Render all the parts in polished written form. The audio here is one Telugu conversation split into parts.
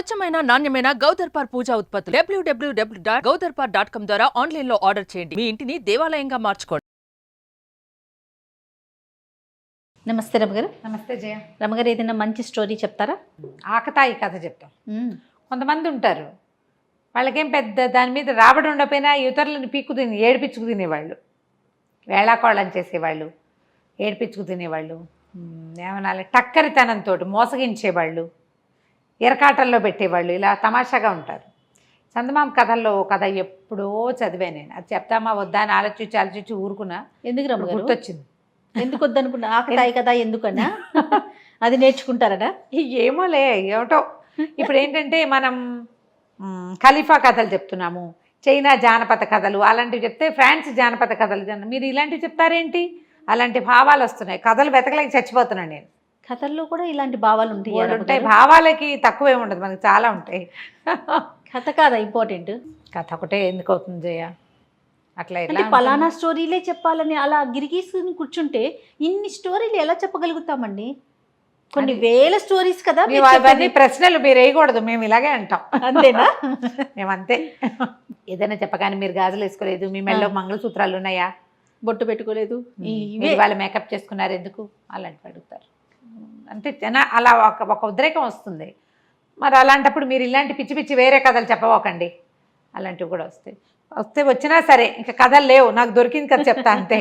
స్వచ్ఛమైన నాణ్యమైన గౌదర్పార్ పూజా ఉత్పత్తులు www.gaudarpar.com ద్వారా ఆన్లైన్ లో ఆర్డర్ చేయండి. మీ ఇంటిని దేవాలయంగా మార్చుకోండి. నమస్తే రమగారు. నమస్తే జయ. రమగారు, ఏదైనా మంచి స్టోరీ చెప్తారా? ఆకతాయి కథ చెప్తాం. కొంతమంది ఉంటారు, వాళ్ళకేం పెద్ద దాని మీద రాబడి ఉండకపోయినా ఇతరులను ఏడిపించుకు తినేవాళ్ళు, వేళాకోళం చేసేవాళ్ళు, ఏడిపించుకు తినేవాళ్ళు, ఏమనాలి టక్కరితనంతో మోసగించేవాళ్ళు, ఎరకాటల్లో పెట్టేవాళ్ళు, ఇలా తమాషాగా ఉంటారు. చందమామ కథల్లో ఓ కథ ఎప్పుడో చదివా నేను. అది చెప్తామా వద్దా అని ఆలోచించి ఊరుకున్నా. ఎందుకు రమగారు? గుర్తొచ్చింది. ఎందుకు వద్దనుకున్నా? ఆకతాయి కదా ఎందుకన్నా? అది నేర్చుకుంటారట. ఏమోలే, ఏమిటో. ఇప్పుడు ఏంటంటే మనం ఖలీఫా కథలు చెప్తున్నాము, చైనా జానపద కథలు అలాంటివి చెప్తే ఫ్రాన్స్ జానపద కథలు, మీరు ఇలాంటివి చెప్తారేంటి? అలాంటి భావాలు వస్తున్నాయి. కథలు వెతకలేక చచ్చిపోతున్నాను నేను. కథల్లో కూడా ఇలాంటి భావాలు ఉంటాయి. భావాలకి తక్కువే ఉండదు, మనకి చాలా ఉంటాయి. కథ కాదా ఇంపార్టెంట్? కథ ఒకటే ఎందుకు అవుతుంది జయ? అట్లా అంటే పలానా స్టోరీలే చెప్పాలని అలా గిరిగీసుకుని కూర్చుంటే ఇన్ని స్టోరీలు ఎలా చెప్పగలుగుతామండి? కొన్ని వేల స్టోరీస్ కదా. అవన్నీ ప్రశ్నలు మీరు వేయకూడదు, మేము ఇలాగే అంటాం. అంతేనా? మేమంతే. ఏదైనా చెప్పగానే మీరు గాజులు వేసుకోలేదు, మీ మెల్లో మంగళసూత్రాలు ఉన్నాయా, బొట్టు పెట్టుకోలేదు, వాళ్ళు మేకప్ చేసుకున్నారు ఎందుకు, అలాంటివి అడుగుతారు. అంటే అలా ఒక ఉద్రేకం వస్తుంది. మరి అలాంటప్పుడు మీరు ఇలాంటి పిచ్చి పిచ్చి వేరే కథలు చెప్పవకండి. అలాంటివి కూడా వచ్చినా సరే ఇంకా కథలు లేవు, నాకు దొరికింది కదా చెప్తా అంతే.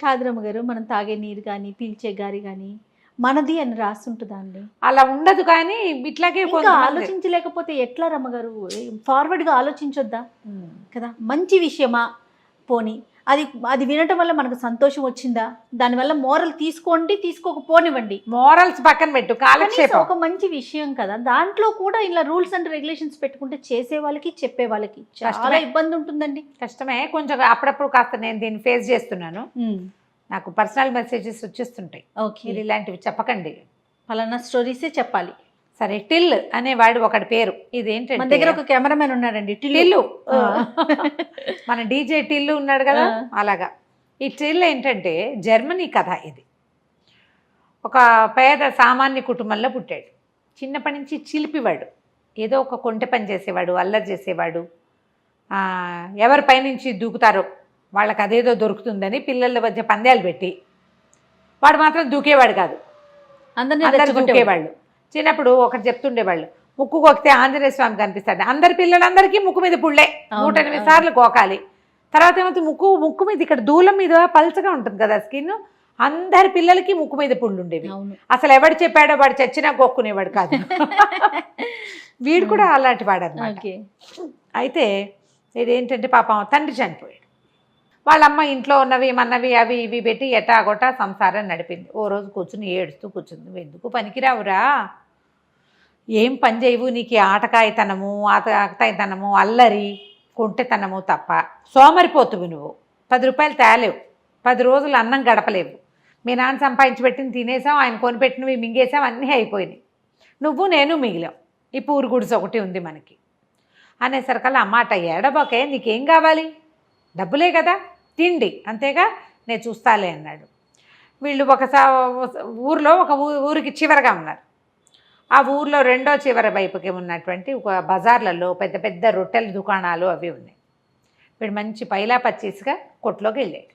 కాదు రమ్మగారు, మనం తాగే నీరు కానీ పీల్చే గారి కానీ మనది అని రాస్తుంటుందా అండి? అలా ఉండదు, కానీ ఇట్లాగే ఆలోచించలేకపోతే ఎట్లా రమ్మగారు? ఫార్వర్డ్గా ఆలోచించొద్దా కదా? మంచి విషయమా పోనీ, అది వినటం వల్ల మనకు సంతోషం వచ్చిందా, దానివల్ల మోరల్ తీసుకోండి, తీసుకోకపోనివ్వండి, మోరల్స్ పక్కన పెట్టు, కాలక్షేపం ఒక మంచి విషయం కదా. దాంట్లో కూడా ఇలా రూల్స్ అండ్ రెగ్యులేషన్స్ పెట్టుకుంటే చేసే వాళ్ళకి చెప్పే వాళ్ళకి చాలా ఇబ్బంది ఉంటుందండి. కష్టమే కొంచెం. అప్పుడప్పుడు కాస్త నేను దీన్ని ఫేస్ చేస్తున్నాను. నాకు పర్సనల్ మెసేజెస్ వచ్చేస్తుంటాయి, మీరు ఇలాంటివి చెప్పకండి, ఫలానా స్టోరీసే చెప్పాలి. సరే, టిల్ అనేవాడు ఒకటి పేరు. ఇదేంటంటే మన దగ్గర ఒక కెమెరామెన్ ఉన్నాడండి, టిల్లు. మన డీజే టిల్లు ఉన్నాడు కదా, అలాగా. ఈ టిల్ ఏంటంటే జర్మనీ కథ. ఇది ఒక పేద సామాన్య కుటుంబంలో పుట్టాడు. చిన్నప్పటి నుంచి చిలిపివాడు, ఏదో ఒక కొంటె పని చేసేవాడు, అల్లరి చేసేవాడు. ఎవరి పైనుంచి దూకుతారో వాళ్ళకి అదేదో దొరుకుతుందని పిల్లల మధ్య పందాలు పెట్టి వాడు మాత్రం దూకేవాడు కాదు, అందరూ దూకేవాళ్ళు. చిన్నప్పుడు ఒకటి చెప్తుండేవాళ్ళు, ముక్కు కొక్కితే ఆంజనేయ స్వామి కనిపిస్తాడు. అందరి పిల్లలందరికీ ముక్కు మీద పుళ్ళే 108 సార్లు కోకాలి. తర్వాత ఏమవుతుంది, ముక్కు మీద ఇక్కడ దూలం మీద పల్చగా ఉంటుంది కదా స్కిన్, అందరి పిల్లలకి ముక్కు మీద పుళ్ళు ఉండేవి. అసలు ఎవడు చెప్పాడో వాడు చచ్చినా కొక్కునేవాడు కాదు. వీడు కూడా అలాంటి వాడు అన్నమాట. అయితే ఇదేంటంటే పాపం తండ్రి చనిపోయాడు. వాళ్ళమ్మ ఇంట్లో ఉన్నవి మన్నవి అవి ఇవి పెట్టి ఎటాగొట్టా సంసారం నడిపింది. ఓ రోజు కూర్చుని ఏడుస్తూ కూర్చుంది. నువ్వు ఎందుకు పనికిరావురా, ఏం పని చేయవు, నీకు ఆటకాయతనము ఆటకాయతనము అల్లరి కొంటెతనము తప్ప, సోమరిపోతువు నువ్వు, 10 రూపాయలు తేలేవు, 10 రోజులు అన్నం గడపలేవు, మీ నాన్న సంపాదించి పెట్టింది తినేసాం, ఆయన కొనిపెట్టినవి మింగేసాం, అన్నీ అయిపోయినాయి, నువ్వు నేను మిగిలాం, ఈ పూరు గుడిసె ఒకటి ఉంది మనకి అనేసరికల్లా అమ్మాట ఏడబోకే, నీకేం కావాలి, డబ్బులే కదా, తిండి అంతేగా, నేను చూస్తాలే అన్నాడు. వీళ్ళు ఊరిలో ఒక ఊరికి చివరగా ఉన్నారు. ఆ ఊర్లో రెండో చివరి వైపుకి ఉన్నటువంటి ఒక బజార్లలో పెద్ద పెద్ద రొట్టెల దుకాణాలు అవి ఉన్నాయి. వీడు మంచి పైలా పచ్చేసిగా కొట్లోకి వెళ్ళాడు.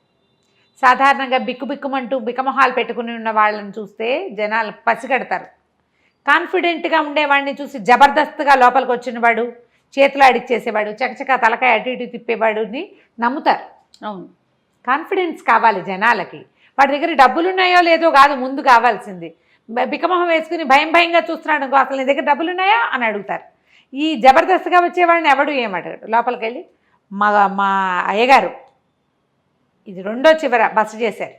సాధారణంగా బిక్కుబిక్కుమంటూ బిక్కమొహాలు పెట్టుకుని ఉన్న వాళ్ళని చూస్తే జనాలు పసిగడతారు. కాన్ఫిడెంట్గా ఉండేవాడిని చూసి జబర్దస్త్గా లోపలికి వచ్చినవాడు, చేతులు ఆడిచ్చేసేవాడు, చకచక తలకాయ అటు ఇటు తిప్పేవాడుని నమ్ముతారు. అవును, కాన్ఫిడెన్స్ కావాలి జనాలకి. వాడి దగ్గర డబ్బులు ఉన్నాయో లేదో కాదు ముందు కావాల్సింది. బిక్కమొహం వేసుకుని భయంగా చూస్తున్నాడు అనుకో, అసలు నీ దగ్గర డబ్బులు ఉన్నాయా అని అడుగుతారు. ఈ జబర్దస్త్గా వచ్చేవాడిని ఎవడు ఏమడగాడు. లోపలికి వెళ్ళి మా అయ్యగారు ఇది రెండో చివర బస చేశారు,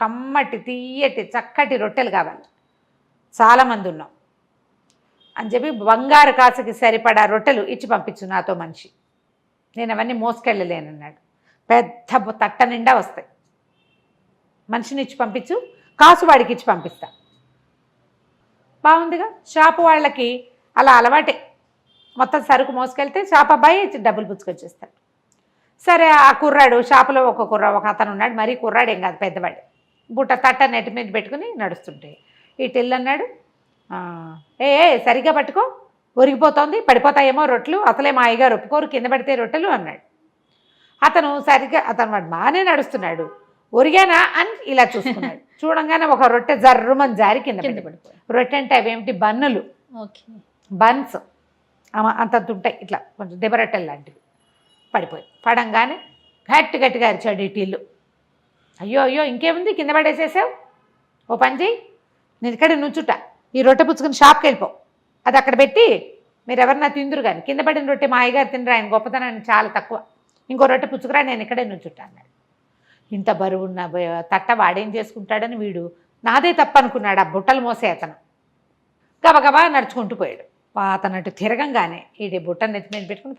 కమ్మటి తీయటి చక్కటి రొట్టెలు కావాలి, చాలామంది ఉన్నాం అని చెప్పి బంగారు కాసుకి సరిపడా రొట్టెలు ఇచ్చి పంపించు నాతో మనిషి, నేను అవన్నీ మోసుకెళ్ళలేనన్నాడు. పెద్ద తట్ట నిండా వస్తాయి, మనిషిని ఇచ్చి పంపించు, కాసు వాడికి ఇచ్చి పంపిస్తా. బాగుందిగా. షాపు వాళ్ళకి అలా అలవాటే, మొత్తం సరుకు మోసుకెళ్తే షాప్ అబ్బాయి డబ్బులు పుచ్చుకొచ్చేస్తాడు. సరే, ఆ కుర్రాడు షాపులో ఒక అతను ఉన్నాడు, మరీ కుర్రాడు ఏం కాదు, పెద్దవాడు, బుట్ట తట్ట నెట్టి మీద పెట్టుకుని నడుస్తుంటే ఈ టిల్ అన్నాడు, ఏ సరిగ్గా పట్టుకో, ఒరిగిపోతోంది, పడిపోతాయేమో రొట్టెలు, అసలే మా అయ్యగారు ఒప్పుకోరు, కింద పడితే రొట్టెలు అన్నాడు. అతను వాడు బాగానే నడుస్తున్నాడు, ఒరిగానా అని ఇలా చూసుకున్నాడు. చూడంగానే ఒక రొట్టె జర్రుమని జారి కింద పడిపోయి. రొట్టె అంటే అవేమిటి, బన్నులు, బన్స్ అంతంత ఉంటాయి, ఇట్లా కొంచెం దెబ్బరొట్టెలు లాంటివి. పడిపోయి పడంగానే గట్టిగా అరిచాడు ఈ టీళ్ళు. అయ్యో అయ్యో ఇంకేముంది, కింద పడేసేసావు, ఓ పని చెయ్యి, నేను ఇక్కడ నుంచుట, ఈ రొట్టె పుచ్చుకుని షాప్కి వెళ్ళిపో, అది అక్కడ పెట్టి మీరు ఎవరన్నా తిందురు కానీ, కింద పడిన రొట్టె మా అయ్యగారు తినరు, ఆయన గొప్పతనాన్ని చాలా తక్కువ, ఇంకో రొట్టె పుచ్చుకురా, నేను ఇక్కడే నుంచుట అన్నాడు. ఇంత బరువున్న తట్ట వాడేం చేసుకుంటాడని వీడు నాదే తప్పు అనుకున్నాడు. ఆ బుట్టలు మోసే అతను గబగబా నడుచుకుంటూ పోయాడు. అతను అటు తిరగంగానే ఈ బుట్టను నెత్తి మీద పెట్టుకుని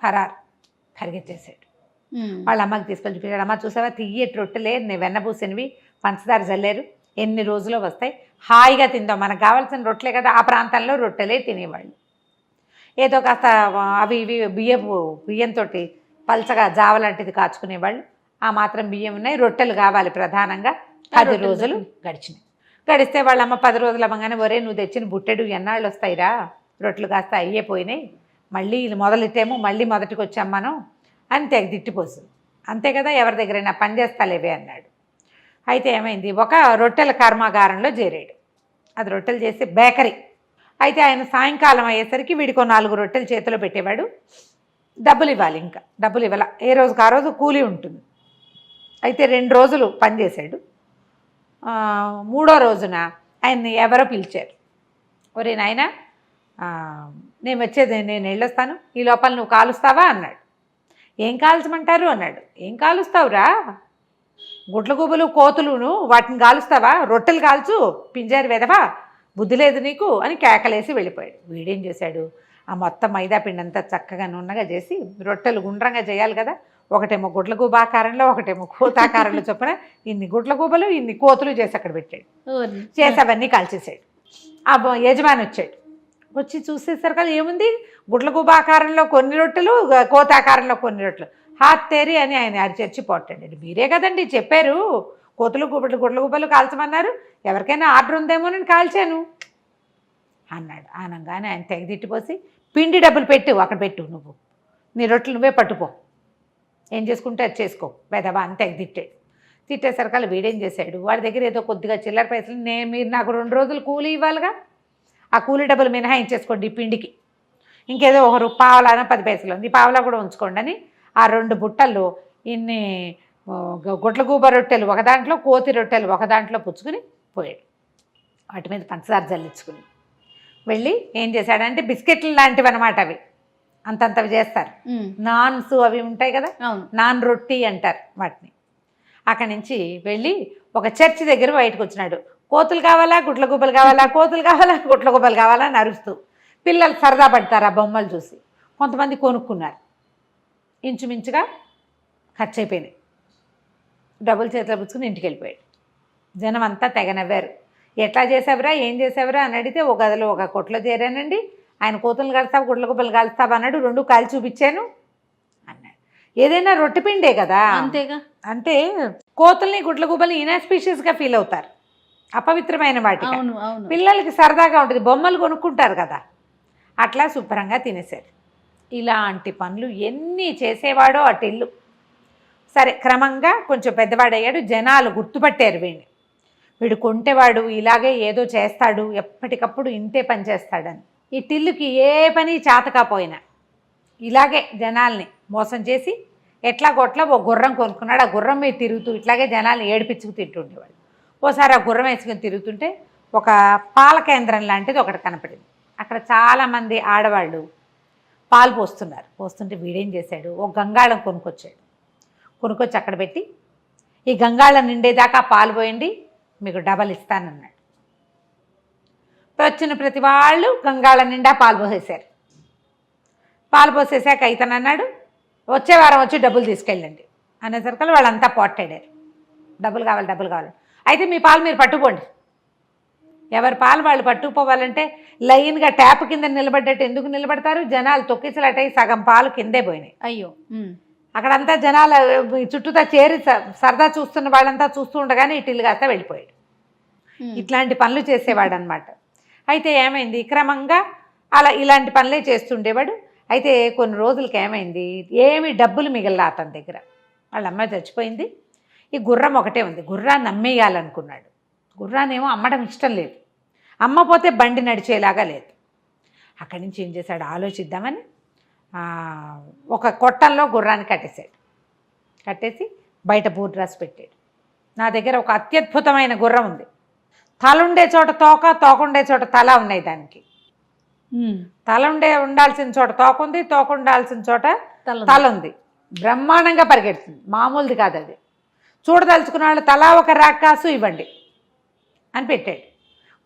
పరిగెత్తేసాడు. వాళ్ళ అమ్మకి తీసుకొని చూపించాడు. అమ్మ చూసావా, తియ్యటి రొట్టెలే, వెన్నబూసినవి, పంచదార జల్లేరు, ఎన్ని రోజులో వస్తాయి, హాయిగా తిందాం, మనకు కావాల్సిన రొట్టెలే కదా. ఆ ప్రాంతంలో రొట్టెలే తినేవాళ్ళు. ఏదో కాస్త అవి ఇవి బియ్యంతో పల్చగా జావ లాంటిది కాచుకునేవాళ్ళు. ఆ మాత్రం బియ్యం ఉన్నాయి, రొట్టెలు కావాలి ప్రధానంగా. 10 రోజులు గడిస్తే వాళ్ళమ్మ 10 రోజులు అవ్వగానే, ఒరే నువ్వు తెచ్చిన బుట్టెడు ఎన్నాళ్ళు వస్తాయిరా, రొట్టెలు కాస్త అయ్యే పోయినాయి, మళ్ళీ మొదలెట్టేమో మళ్ళీ మొదటికి వచ్చాం మనం అంతే దిట్టిపోతుంది. అంతే కదా, ఎవరి దగ్గరైనా పని చేస్తాలేవే అన్నాడు. అయితే ఏమైంది, ఒక రొట్టెల కర్మాగారంలో చేరాడు. అది రొట్టెలు చేసే బేకరీ. అయితే ఆయన సాయంకాలం అయ్యేసరికి వీడికో 4 రొట్టెలు చేతిలో పెట్టేవాడు. డబ్బులు ఇవ్వాలి, ఇంకా డబ్బులు ఇవ్వాల, ఏ రోజుకి ఆ రోజు కూలీ ఉంటుంది. అయితే 2 రోజులు పనిచేశాడు. 3వ రోజున ఆయన్ని ఎవరో పిలిచారు. ఒరే నాయన, నేను వెళ్ళొస్తాను, ఈ లోపల నువ్వు కాలుస్తావా అన్నాడు. ఏం కాల్చమంటారు అన్నాడు. ఏం కాలుస్తావురా, గుడ్ల గుబులు కోతులును వాటిని కాలుస్తావా, రొట్టెలు కాల్చు, పింజారి వెదవా, బుద్ధి లేదు నీకు అని కేకలేసి వెళ్ళిపోయాడు. వీడేం చేశాడు, ఆ మొత్తం మైదా పిండి అంతా చక్కగా నున్నగా చేసి రొట్టెలు గుండ్రంగా చేయాలి కదా, ఒకటేమో గుడ్ల గూబాకారంలో, ఒకటేమో కోతాకారంలో చొప్పున ఇన్ని గుడ్ల గూబలు ఇన్ని కోతులు చేసి అక్కడ పెట్టాడు. చేసి అవన్నీ కాల్చేసాడు. ఆ యజమాని వచ్చాడు. వచ్చి చూసేసరికి ఏముంది, గుడ్ల గూబాకారంలో కొన్ని రొట్టెలు, కోతాకారంలో కొన్ని రొట్టెలు. హాత్తేరి అని ఆయన అరిచర్చి పోటాడు. మీరే కదండి చెప్పారు, కోతులు గుడ్ల గుబ్బలు కాల్చమన్నారు, ఎవరికైనా ఆర్డర్ ఉందేమోనని కాల్చాను అన్నాడు. అనగానే ఆయన తెగదిట్టిపోసి, పిండి డబ్బులు పెట్టు, అక్కడ పెట్టు, నువ్వు నీ రొట్టెలు నువ్వే పట్టుపో, ఏం చేసుకుంటే అది చేసుకో పెదవా అని తెగదిట్టాడు. తిట్టేసరికి వీడేం చేశాడు, వాడి దగ్గర ఏదో కొద్దిగా చిల్లర పైసలు, మీరు నాకు 2 రోజులు కూలీ ఇవ్వాలిగా, ఆ కూలీ డబ్బులు మినహాయించేసుకోండి ఈ పిండికి, ఇంకేదో ఒక పావలాన 10 పైసలు ఉంది, ఈ పావలా కూడా ఉంచుకోండి అని ఆ 2 బుట్టల్లో ఇన్ని గుడ్ల గూబ రొట్టెలు ఒక దాంట్లో, కోతి రొట్టెలు ఒక దాంట్లో పుచ్చుకుని పోయాడు. వాటి మీద పంచదార జల్లించుకుని వెళ్ళి ఏం చేశాడంటే, బిస్కెట్లు లాంటివి అనమాట, అవి అంతంతవి చేస్తారు, నాన్స్ అవి ఉంటాయి కదా, నాన్ రొట్టి అంటారు వాటిని. అక్కడి నుంచి వెళ్ళి ఒక చర్చి దగ్గర బయటకు వచ్చినాడు. కోతులు కావాలా, గుడ్ల గుబ్బలు కావాలా, కోతులు కావాలా, గుడ్ల గుబ్బలు కావాలా అని అరుస్తూ. పిల్లలు సరదా పడతారు ఆ బొమ్మలు చూసి. కొంతమంది కొనుక్కున్నారు. ఇంచుమించుగా ఖర్చు అయిపోయినాయి. డబ్బులు చేతిలో పుచ్చుకుని ఇంటికి వెళ్ళిపోయాడు. జనం అంతా తెగ నవ్వారు. ఎట్లా చేసావురా, ఏం చేసావురా అని అడిగితే, ఒక గదిలో ఒక కొట్లో చేరానండి, ఆయన కోతులు కాలుస్తావు, గుడ్ల గుబ్బలు కాలుస్తావు అన్నాడు, 2 కాల్చి చూపించాను అన్నాడు. ఏదైనా రొట్టె పిండే కదా, అంతేగా. అంటే కోతుల్ని గుడ్ల గుబ్బల్ని ఇన్ఆస్పీషియస్గా ఫీల్ అవుతారు, అపవిత్రమైన వాటికి. పిల్లలకి సరదాగా ఉంటుంది, బొమ్మలు కొనుక్కుంటారు కదా, అట్లా శుభ్రంగా తినేశారు. ఇలాంటి పనులు ఎన్ని చేసేవాడో అటిల్లు. సరే, క్రమంగా కొంచెం పెద్దవాడయ్యాడు. జనాలు గుర్తుపట్టారు వీడు కొంటేవాడు, ఇలాగే ఏదో చేస్తాడు, ఎప్పటికప్పుడు ఇంతే పని చేస్తాడని. ఈ టిల్లుకి ఏ పని చేతకపోయినా ఇలాగే జనాల్ని మోసం చేసి ఎట్లాగొట్లా ఓ గుర్రం కొనుక్కున్నాడు. ఆ గుర్రం మీద తిరుగుతూ ఇట్లాగే జనాల్ని ఏడిపించుకు తింటుండేవాడు. ఓసారి ఆ గుర్రం వేసుకుని తిరుగుతుంటే ఒక పాల కేంద్రం లాంటిది ఒకటి కనపడింది. అక్కడ చాలామంది ఆడవాళ్ళు పాలు పోస్తుంటే వీడేం చేశాడు, ఒక గంగాళం కొనుక్కొచ్చి అక్కడ పెట్టి, ఈ గంగాళం నిండేదాకా పాలు పోయండి, మీకు డబల్ ఇస్తానన్నాడు. వచ్చిన ప్రతి వాళ్ళు గంగాళం నిండా పాలు పోసేశారు. పాలు పోసేసాక ఇతనన్నాడు, వచ్చే వారం వచ్చి డబ్బులు తీసుకెళ్ళండి అనేసరికి వాళ్ళంతా పోట్టాడారు. డబ్బులు కావాలి. అయితే మీ పాలు మీరు పట్టుకోండి. ఎవరి పాలు వాళ్ళు పట్టుకుపోవాలంటే లైన్గా ట్యాప్ కింద నిలబడ్డట్టు ఎందుకు నిలబడతారు, జనాలు తొక్కిసలాటై సగం పాలు కిందే పోయినాయి. అయ్యో, అక్కడంతా జనాలు చుట్టూతా చేరి సరదా చూస్తున్న వాళ్ళంతా చూస్తూ ఉండగానే ఇటిల్లు కాస్త వెళ్ళిపోయాడు. ఇట్లాంటి పనులు చేసేవాడు అనమాట. అయితే ఏమైంది, క్రమంగా అలా ఇలాంటి పనులే చేస్తుండేవాడు. అయితే కొన్ని రోజులకి ఏమైంది, ఏమి డబ్బులు మిగల్లా అతని దగ్గర. వాళ్ళ అమ్మాయి చచ్చిపోయింది, ఈ గుర్రం ఒకటే ఉంది. గుర్రాన్ని అమ్మేయాలనుకున్నాడు. గుర్రాన్నేమో అమ్మడం ఇష్టం లేదు, అమ్మపోతే బండి నడిచేలాగా లేదు. అక్కడి నుంచి ఏం చేశాడు, ఆలోచిద్దామని ఒక కొట్టంలో గుర్రాన్ని కట్టేశాడు. కట్టేసి బయట బోర్డు రాసి పెట్టాడు. నా దగ్గర ఒక అత్యద్భుతమైన గుర్రం ఉంది, తల ఉండే చోట తోక, తోక ఉండే చోట తల ఉన్నాయి. దానికి తల ఉండాల్సిన చోట తోక ఉంది, తోక ఉండాల్సిన చోట తల ఉంది. బ్రహ్మాండంగా పరిగెడుతుంది, మామూలుది కాదు అది. చూడదలుచుకున్న వాళ్ళు తలా ఒక రాకాసు ఇవ్వండి అని పెట్టాడు.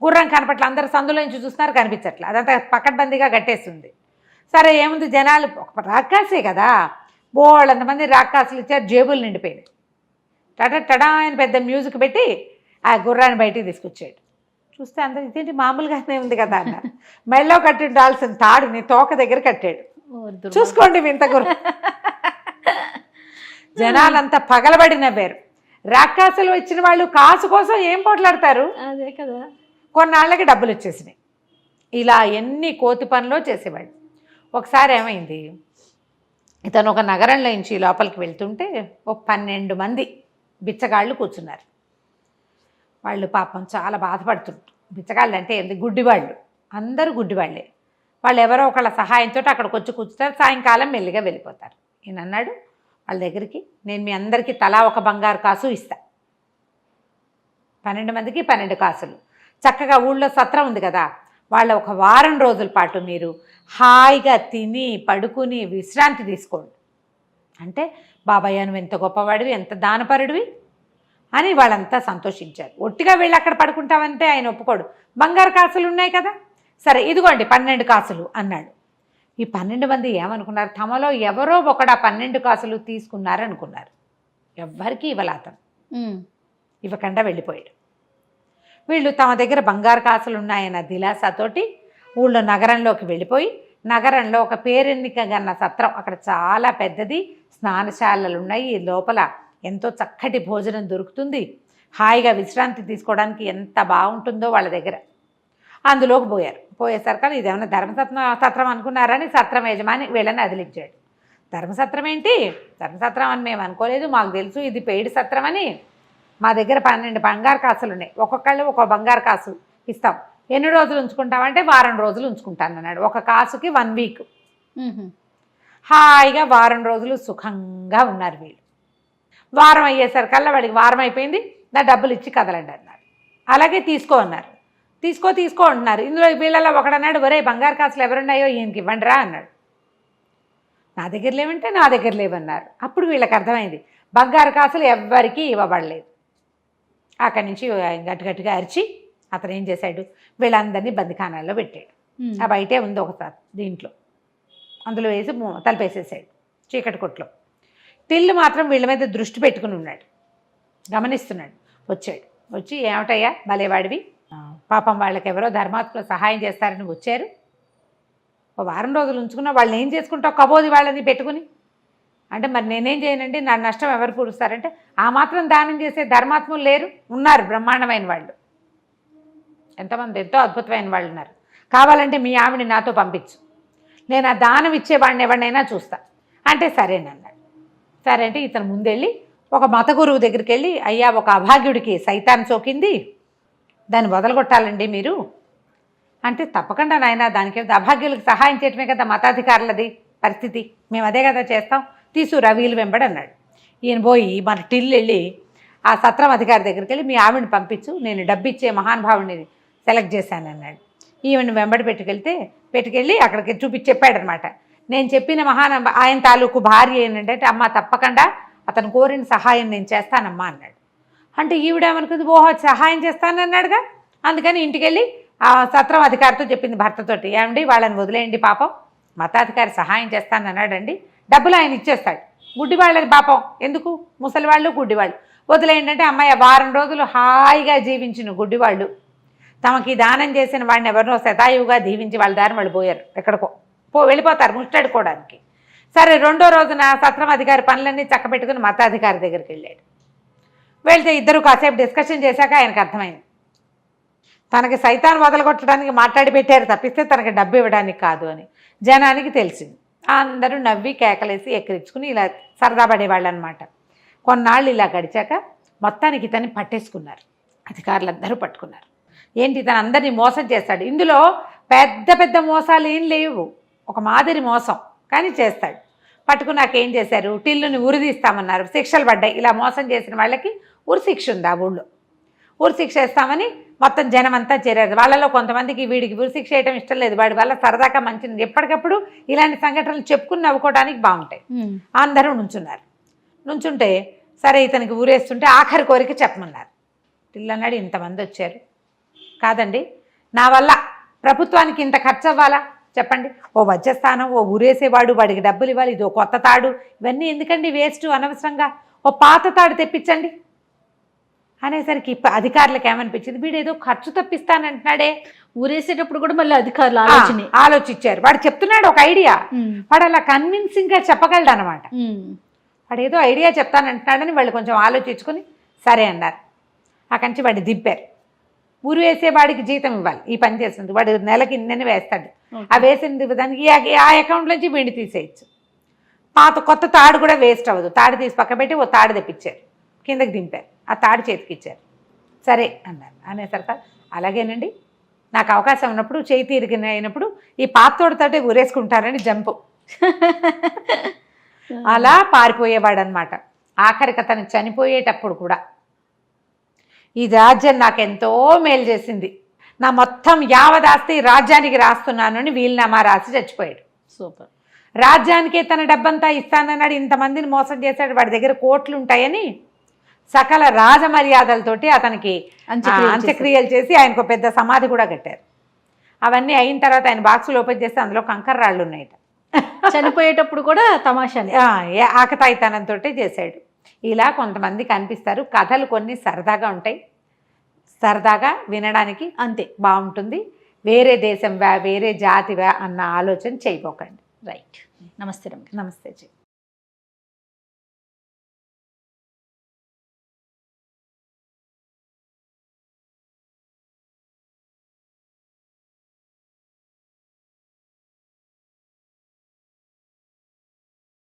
గుర్రం కనపట్ల, అందరు సందులో నుంచి చూస్తున్నారు, కనిపించట్లే. అదంతా పకడ్బందీగా కట్టేస్తుంది. సరే ఏముంది, జనాలు ఒక రాకాసే కదా, బోళ్ళంతమంది రాకాసులు ఇచ్చారు, జేబులు నిండిపోయినాయి. టడా అని పెద్ద మ్యూజిక్ పెట్టి ఆ గుర్రాన్ని బయటికి తీసుకొచ్చాడు. చూస్తే అందరూ ఇదేంటి మామూలుగానే ఉంది కదా అన్నారు. మెళ్ళో కట్టి ఉండాల్సిన తాడుని తోక దగ్గర కట్టాడు. చూసుకోండి వింత గుర్రం. జనాలంతా పగలబడి నవ్వారు. రాకాసులు వచ్చిన వాళ్ళు కాసు కోసం ఏం పోట్లాడతారు, అదే కదా. కొన్నాళ్ళకి డబ్బులు వచ్చేసినాయి. ఇలా ఎన్ని కోతి పనులు చేసేవాడు. ఒకసారి ఏమైంది, ఇతను ఒక నగరంలో నుంచి లోపలికి వెళ్తుంటే ఒక 12 మంది బిచ్చగాళ్ళు కూర్చున్నారు. వాళ్ళు పాపం చాలా బాధపడుతుంటారు. బిచ్చగాళ్ళు అంటే ఏంటి, గుడ్డివాళ్ళు, అందరూ గుడ్డివాళ్ళే. వాళ్ళు ఎవరో ఒకళ్ళ సహాయంతో అక్కడికి వచ్చి కూర్చుంటారు, సాయంకాలం మెల్లిగా వెళ్ళిపోతారు. ఈయన అన్నాడు వాళ్ళ దగ్గరికి, నేను మీ అందరికీ తలా ఒక బంగారు కాసు ఇస్తా. 12 మందికి 12 కాసులు. చక్కగా ఊళ్ళో సత్రం ఉంది కదా, వాళ్ళ ఒక వారం రోజుల పాటు మీరు హాయిగా తిని పడుకుని విశ్రాంతి తీసుకోండి. అంటే బాబాయ్య నువ్వు ఎంత గొప్పవాడివి, ఎంత దానపరుడివి అని వాళ్ళంతా సంతోషించారు. ఒట్టిగా వెళ్ళి అక్కడ పడుకుంటామంటే ఆయన ఒప్పుకోడు. బంగారు కాసులు ఉన్నాయి కదా, సరే ఇదిగోండి 12 కాసులు అన్నాడు. ఈ 12 మంది ఏమనుకున్నారు, తమలో ఎవరో ఒకడు 12 కాసులు తీసుకున్నారనుకున్నారు. ఎవ్వరికీ ఇవ్వలే అతను, ఇవ్వకుండా వెళ్ళిపోయాడు. వీళ్ళు తమ దగ్గర బంగారు కాసులు ఉన్నాయన్న దిలాసాతోటి ఊళ్ళో నగరంలోకి వెళ్ళిపోయి, నగరంలో ఒక పేరెన్నికగన్న సత్రం, అక్కడ చాలా పెద్దది, స్నానశాలలు ఉన్నాయి, లోపల ఎంతో చక్కటి భోజనం దొరుకుతుంది, హాయిగా విశ్రాంతి తీసుకోవడానికి ఎంత బాగుంటుందో వాళ్ళ దగ్గర. అందులోకి పోయేసరికి ఇదేమన్నా ధర్మసత్రం అనుకున్నారని సత్రం యజమాని వీళ్ళని అదిలించాడు. ధర్మసత్రం ఏంటి, ధర్మసత్రం అని మేము అనుకోలేదు, మాకు తెలుసు ఇది పెయిడ్ సత్రం అని. మా దగ్గర 12 బంగారు కాసులు ఉన్నాయి, ఒక్కొక్కళ్ళు ఒక్కో బంగారు కాసు ఇస్తాం. ఎన్ని రోజులు ఉంచుకుంటామంటే వారం రోజులు ఉంచుకుంటాను అన్నాడు. ఒక కాసుకి 1 వీక్. హాయిగా వారం రోజులు సుఖంగా ఉన్నారు వీళ్ళు. వారం అయ్యేసరికల్లా వాడికి వారం అయిపోయింది, నా డబ్బులు ఇచ్చి కదలండి అన్నారు. అలాగే తీసుకో అన్నారు. తీసుకో అంటున్నారు. ఇందులో వీళ్ళలో ఒకడన్నాడు, ఒరే బంగారు కాసులు ఎవరున్నాయో ఈయనకి ఇవ్వండి రా అన్నాడు. నా దగ్గర లేవంటే నా దగ్గర లేవన్నారు. అప్పుడు వీళ్ళకి అర్థమైంది బంగారు కాసులు ఎవ్వరికీ ఇవ్వబడలేదు. అక్కడి నుంచి గట్టిగా అరిచి అతను ఏం చేశాడు, వీళ్ళందరినీ బందిఖానాల్లో పెట్టాడు. ఆ బయటే ఉంది ఒకసారి దీంట్లో, అందులో వేసి తలపేసేసాడు చీకటి కొట్లో. టిల్లు మాత్రం వీళ్ళ మీద దృష్టి పెట్టుకుని ఉన్నాడు, గమనిస్తున్నాడు. వచ్చి ఏమిటయ్యా భలేవాడివి, పాపం వాళ్ళకి ఎవరో ధర్మాత్మలో సహాయం చేస్తారని వచ్చారు, ఒక వారం రోజులు ఉంచుకున్నా వాళ్ళని ఏం చేసుకుంటావు, కబోది వాళ్ళని పెట్టుకుని అంటే మరి నేనేం చేయనండి, నా నష్టం ఎవరు పూడుస్తారంటే ఆ మాత్రం దానం చేసే ధర్మాత్ములు లేరు, ఉన్నారు బ్రహ్మాండమైన వాళ్ళు, ఎంతమంది ఎంతో అద్భుతమైన వాళ్ళు ఉన్నారు. కావాలంటే మీ ఆవిడని నాతో పంపించు, నేను ఆ దానం ఇచ్చేవాడిని ఎవరినైనా చూస్తా అంటే సరేనన్నాడు. సరే అంటే ఇతను ముందెళ్ళి ఒక మత గురువు దగ్గరికి వెళ్ళి, అయ్యా ఒక అభాగ్యుడికి సైతాన్ సోకింది, దాన్ని వదలగొట్టాలండి మీరు అంటే, తప్పకుండా నాయన దానికి అభాగ్యులకు సహాయం చేయటమే కదా మతాధికారులది పరిస్థితి, మేము అదే కదా చేస్తాం, వీలు వెంబడి అన్నాడు. ఈయన పోయి మన టిల్లు వెళ్ళి ఆ సత్రం అధికారి దగ్గరికి వెళ్ళి, మీ ఆవిడని పంపించు, నేను డబ్బిచ్చే మహానుభావుని సెలెక్ట్ చేశాను అన్నాడు. ఈవిని వెంబడి పెట్టుకెళ్ళి అక్కడికి చెప్పాడనమాట. నేను చెప్పిన ఆయన తాలూకు భార్య ఏంటంటే, అమ్మ తప్పకుండా అతను కోరిన సహాయం నేను చేస్తానమ్మా అన్నాడు. అంటే ఈవిడేమనుకుంది, ఓహో సహాయం చేస్తానన్నాడుగా, అందుకని ఇంటికి వెళ్ళి ఆ సత్రం అధికారితో చెప్పింది భర్తతోటి, ఏమండి వాళ్ళని వదిలేయండి, పాపం మతాధికారి సహాయం చేస్తానన్నాడండి, డబ్బులు ఆయన ఇచ్చేస్తాడు, గుడ్డివాళ్ళని పాపం ఎందుకు, ముసలివాళ్ళు గుడ్డివాళ్ళు వదిలేయండి అంటే, అమ్మాయి వారం రోజులు హాయిగా జీవించిన గుడ్డివాళ్ళు తమకి దానం చేసిన వాడిని ఎవరినో శతాయువుగా దీవించి వాళ్ళ దారిని వాళ్ళు పోయారు, ఎక్కడికో వెళ్ళిపోతారు ముష్టడుకోవడానికి. సరే రెండో రోజున సత్రం అధికారి పనులన్నీ చక్కబెట్టుకుని మతాధికారి దగ్గరికి వెళ్ళాడు. వెళ్తే ఇద్దరు కాసేపు డిస్కషన్ చేశాక ఆయనకు అర్థమైంది, తనకి సైతాన్ మొదలుగొట్టడానికి మాట్లాడి పెట్టారు తప్పిస్తే తనకి డబ్బు ఇవ్వడానికి కాదు అని జనానికి తెలిసింది. అందరూ నవ్వి కేకలేసి ఎక్కిరించుకుని ఇలా సరదా పడేవాళ్ళు అనమాట. కొన్నాళ్ళు ఇలా గడిచాక మొత్తానికి ఇతన్ని పట్టేసుకున్నారు, అధికారులందరూ పట్టుకున్నారు. ఏంటి ఇతను అందరినీ మోసం చేస్తాడు, ఇందులో పెద్ద పెద్ద మోసాలు ఏం లేవు, ఒక మాదిరి మోసం కానీ చేస్తాడు. పట్టుకున్నాక ఏం చేశారు, టిల్లుని ఉరిదీస్తామన్నారు, శిక్షలు పడ్డాయి. ఇలా మోసం చేసిన వాళ్ళకి ఉరి శిక్ష ఉంది ఆ ఊళ్ళో, ఉరి శిక్ష వేస్తామని మొత్తం జనం అంతా చేరారు. వాళ్ళలో కొంతమందికి వీడికి ఉరి శిక్ష వేయడం ఇష్టం లేదు, వాడి వల్ల సరదాగా మంచిది, ఎప్పటికప్పుడు ఇలాంటి సంఘటనలు చెప్పుకుని నవ్వుకోవడానికి బాగుంటాయి. అందరూ నుంచున్నారు. నుంచుంటే సరే ఇతనికి ఊరేస్తుంటే ఆఖరి కోరిక చెప్పమన్నారు. టిల్లు అన్నాడు, ఇంతమంది వచ్చారు కాదండి, నా వల్ల ప్రభుత్వానికి ఇంత ఖర్చు అవ్వాలా చెప్పండి, ఓ వజ్రస్థానం, ఓ ఊరేసేవాడు, వాడికి డబ్బులు ఇవ్వాలి, ఇది ఓ కొత్త తాడు, ఇవన్నీ ఎందుకండి వేస్ట్ అనవసరంగా, ఓ పాత తాడు తెప్పించండి అనేసరికి అధికారులకు ఏమనిపించింది, వీడు ఏదో ఖర్చు తప్పిస్తానంటున్నాడే. ఊరేసేటప్పుడు కూడా మళ్ళీ అధికారులు ఆలోచించారు. వాడు చెప్తున్నాడు ఒక ఐడియా, వాడు అలా కన్విన్సింగ్గా చెప్పగలడు అనమాట. వాడు ఏదో ఐడియా చెప్తానంటున్నాడని వాళ్ళు కొంచెం ఆలోచించుకొని సరే అన్నారు. అక్కడి నుంచి వాడిని దింపారు. ఊరు వేసేవాడికి జీతం ఇవ్వాలి, ఈ పని చేస్తుంది, వాడు నెలకి ఇన్నెన్ని వేస్తాడు, ఆ వేసిన దానికి ఆ అకౌంట్ నుంచి వీడిని తీసేయచ్చు. కొత్త తాడు కూడా వేస్ట్ అవ్వదు, తాడు తీసి పక్క పెట్టి ఓ తాడు తెప్పించారు, కిందకి దింపారు, ఆ తాడు చేతికి ఇచ్చారు. సరే అన్నారు. అనేసరికి అలాగేనండి, నాకు అవకాశం ఉన్నప్పుడు చేయి తీరిగిన అయినప్పుడు ఈ పాతోడితోటే ఊరేసుకుంటారని జంపు అలా పారిపోయేవాడు అనమాట. ఆఖరికి అతను చనిపోయేటప్పుడు కూడా ఈ రాజ్యం నాకెంతో మేలు చేసింది, నా మొత్తం యావదాస్తి రాజ్యానికి రాస్తున్నాను అని వీలునామా రాసి చచ్చిపోయాడు. సూపర్. రాజ్యానికే తన డబ్బంతా ఇస్తానన్నాడు, ఇంతమందిని మోసం చేశాడు, వాడి దగ్గర కోట్లు ఉంటాయని సకల రాజమర్యాదలతోటి అతనికి అంత్యక్రియలు చేసి ఆయనకు పెద్ద సమాధి కూడా కట్టారు. అవన్నీ అయిన తర్వాత ఆయన బాక్సులు ఓపెన్ చేస్తే అందులో కంకర రాళ్ళు ఉన్నాయట. చనిపోయేటప్పుడు కూడా తమాషానే, ఆకతాయితనంతో చేశాడు. ఇలా కొంతమంది కనిపిస్తారు. కథలు కొన్ని సరదాగా ఉంటాయి, సరదాగా వినడానికి అంతే బాగుంటుంది. వేరే దేశం వేరే జాతివా అన్న ఆలోచన చేయబోకండి. రైట్. నమస్తే. నమస్తే.